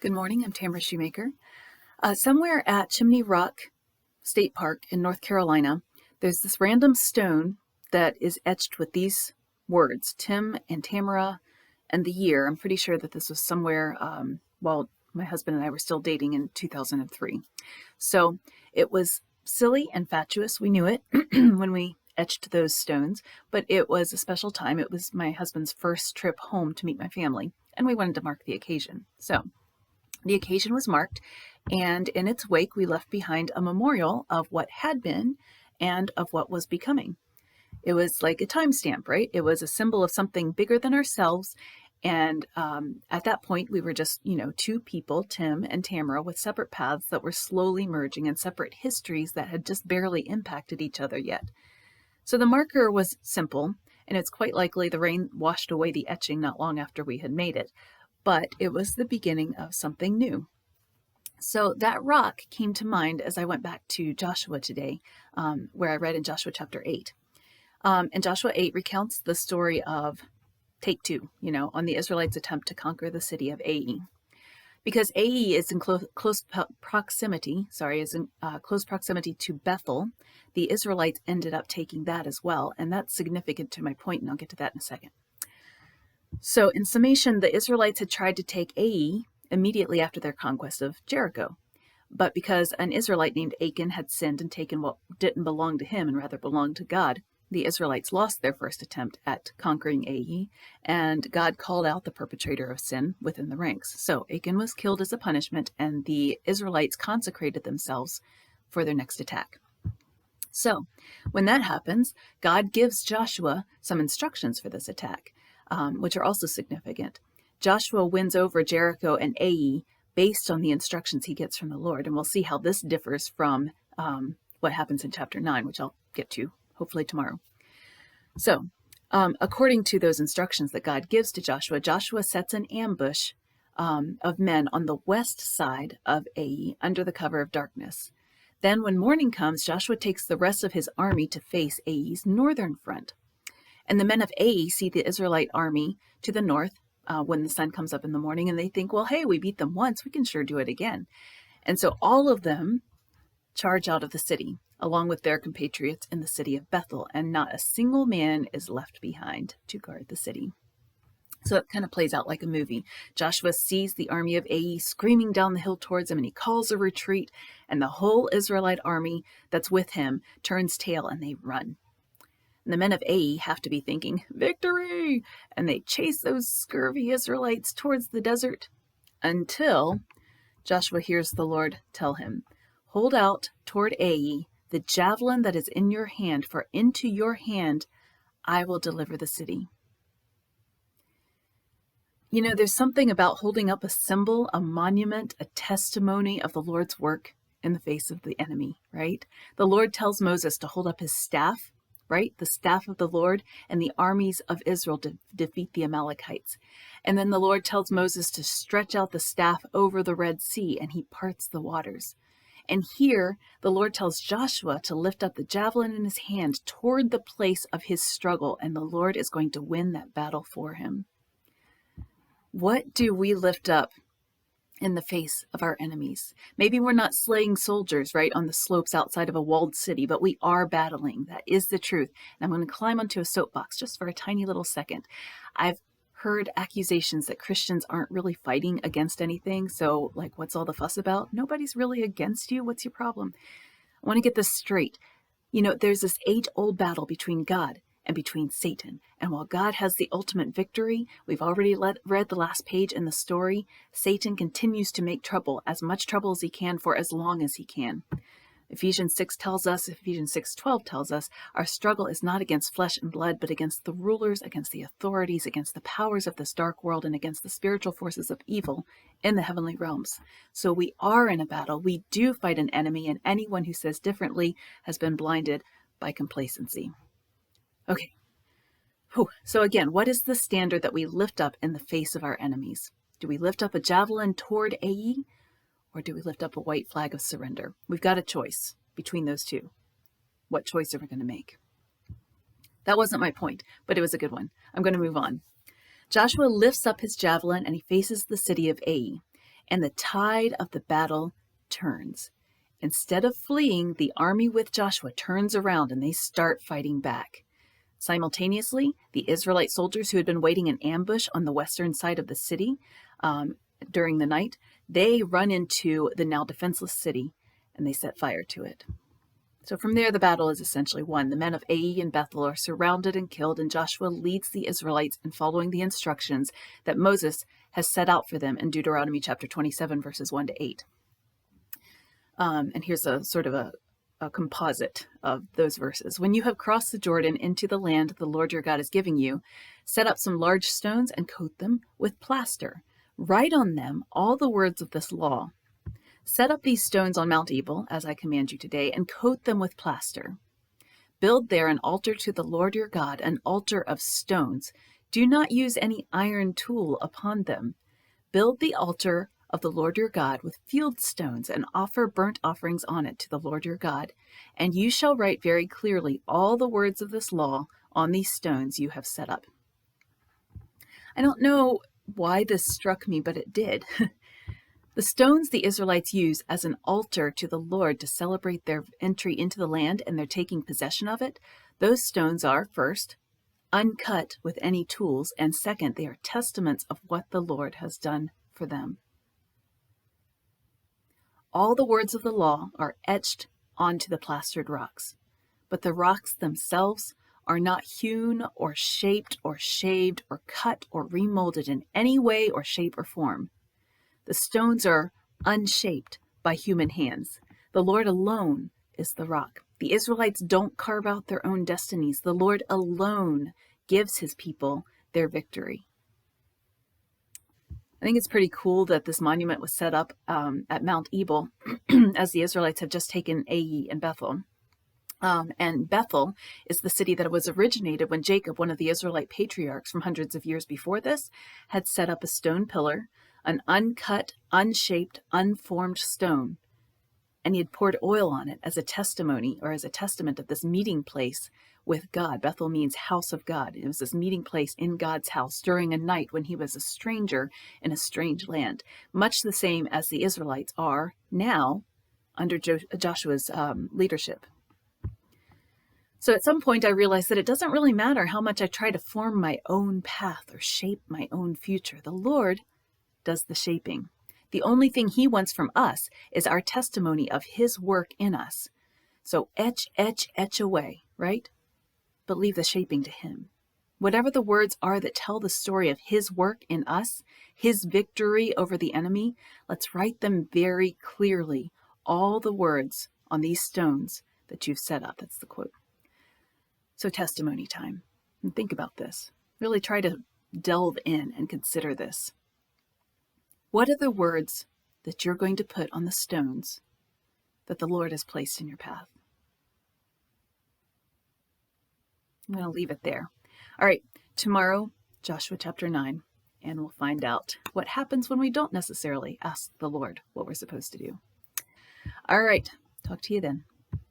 Good morning, I'm Tamara Shoemaker. Somewhere at Chimney Rock State Park in North Carolina, there's this random stone that is etched with these words, Tim and Tamara, and the year. I'm pretty sure that this was somewhere while my husband and I were still dating in 2003. So it was silly and fatuous. We knew it when we etched those stones, but it was a special time. It was my husband's first trip home to meet my family, and we wanted to mark the occasion. So the occasion was marked, and in its wake, we left behind a memorial of what had been and of what was becoming. It was like a timestamp, right? It was a symbol of something bigger than ourselves. And at that point, we were just, two people, Tim and Tamara, with separate paths that were slowly merging and separate histories that had just barely impacted each other yet. So the marker was simple, and it's quite likely the rain washed away the etching not long after we had made it. But it was the beginning of something new. So that rock came to mind as I went back to Joshua today, where I read in Joshua chapter 8. And Joshua 8 recounts the story of take two, on the Israelites' attempt to conquer the city of Ai. Because Ai is in close proximity to Bethel, the Israelites ended up taking that as well. And that's significant to my point, and I'll get to that in a second. So in summation, the Israelites had tried to take Ai immediately after their conquest of Jericho. But because an Israelite named Achan had sinned and taken what didn't belong to him and rather belonged to God, the Israelites lost their first attempt at conquering Ai, and God called out the perpetrator of sin within the ranks. So Achan was killed as a punishment, and the Israelites consecrated themselves for their next attack. So when that happens, God gives Joshua some instructions for this attack, which are also significant. Joshua wins over Jericho and Ai based on the instructions he gets from the Lord, and we'll see how this differs from what happens in chapter 9, which I'll get to hopefully tomorrow. So according to those instructions that God gives to Joshua, Joshua sets an ambush of men on the west side of Ai under the cover of darkness. Then when morning comes, Joshua takes the rest of his army to face Ai's northern front. And the men of Ai see the Israelite army to the north when the sun comes up in the morning, and they think, well, hey, we beat them once, we can sure do it again. And so all of them charge out of the city, along with their compatriots in the city of Bethel, and not a single man is left behind to guard the city. So it kind of plays out like a movie. Joshua sees the army of Ai screaming down the hill towards him, and he calls a retreat, and the whole Israelite army that's with him turns tail and they run. And the men of Ai have to be thinking, victory! And they chase those scurvy Israelites towards the desert until Joshua hears the Lord tell him, hold out toward Ai the javelin that is in your hand, for into your hand I will deliver the city. There's something about holding up a symbol, a monument, a testimony of the Lord's work in the face of the enemy, right? The Lord tells Moses to hold up his staff, right? The staff of the Lord, and the armies of Israel to defeat the Amalekites. And then the Lord tells Moses to stretch out the staff over the Red Sea, and he parts the waters. And here, the Lord tells Joshua to lift up the javelin in his hand toward the place of his struggle, and the Lord is going to win that battle for him. What do we lift up in the face of our enemies? Maybe we're not slaying soldiers, right, on the slopes outside of a walled city, but we are battling. That is the truth. And I'm going to climb onto a soapbox just for a tiny little second. I've heard accusations that Christians aren't really fighting against anything. So, what's all the fuss about? Nobody's really against you. What's your problem? I want to get this straight. There's this age-old battle between God and between Satan. And while God has the ultimate victory, we've already read the last page in the story, Satan continues to make trouble, as much trouble as he can for as long as he can. Ephesians 6:12 tells us, our struggle is not against flesh and blood, but against the rulers, against the authorities, against the powers of this dark world, and against the spiritual forces of evil in the heavenly realms. So we are in a battle. We do fight an enemy, and anyone who says differently has been blinded by complacency. Okay. So again, what is the standard that we lift up in the face of our enemies? Do we lift up a javelin toward Ai, or do we lift up a white flag of surrender? We've got a choice between those two. What choice are we going to make? That wasn't my point, but it was a good one. I'm going to move on. Joshua lifts up his javelin and he faces the city of Ai. and the tide of the battle turns. Instead of fleeing, the army with Joshua turns around and they start fighting back. Simultaneously, the Israelite soldiers who had been waiting in ambush on the western side of the city during the night, they run into the now defenseless city and they set fire to it. So from there, the battle is essentially won. The men of Ai and Bethel are surrounded and killed, and Joshua leads the Israelites in following the instructions that Moses has set out for them in Deuteronomy chapter 27, verses 1 to 8. And here's a sort of a composite of those verses. When you have crossed the Jordan into the land the Lord your God is giving you, set up some large stones and coat them with plaster. Write on them all the words of this law. Set up these stones on Mount Ebal, as I command you today, and coat them with plaster. Build there an altar to the Lord your God, an altar of stones. Do not use any iron tool upon them. Build the altar of the Lord your God with field stones and offer burnt offerings on it to the Lord your God. And you shall write very clearly all the words of this law on these stones you have set up. I don't know why this struck me, but it did. The stones the Israelites use as an altar to the Lord to celebrate their entry into the land and their taking possession of it, those stones are, first, uncut with any tools, and second, they are testaments of what the Lord has done for them. All the words of the law are etched onto the plastered rocks, but the rocks themselves are not hewn or shaped or shaved or cut or remolded in any way or shape or form. The stones are unshaped by human hands. The Lord alone is the rock. The Israelites don't carve out their own destinies. The Lord alone gives his people their victory. I think it's pretty cool that this monument was set up at Mount Ebal as the Israelites have just taken Ai and Bethel. And Bethel is the city that was originated when Jacob, one of the Israelite patriarchs from hundreds of years before this, had set up a stone pillar, an uncut, unshaped, unformed stone, and he had poured oil on it as a testimony or as a testament of this meeting place with God. Bethel means house of God. It was this meeting place in God's house during a night when he was a stranger in a strange land, much the same as the Israelites are now under Joshua's leadership. So at some point I realized that it doesn't really matter how much I try to form my own path or shape my own future. The Lord does the shaping. The only thing he wants from us is our testimony of his work in us. So etch, etch, etch away, right? But leave the shaping to him. Whatever the words are that tell the story of his work in us, his victory over the enemy, let's write them very clearly. All the words on these stones that you've set up. That's the quote. So testimony time. And think about this. Really try to delve in and consider this. What are the words that you're going to put on the stones that the Lord has placed in your path? I'm going to leave it there. All right, tomorrow, Joshua chapter 9, and we'll find out what happens when we don't necessarily ask the Lord what we're supposed to do. All right, talk to you then.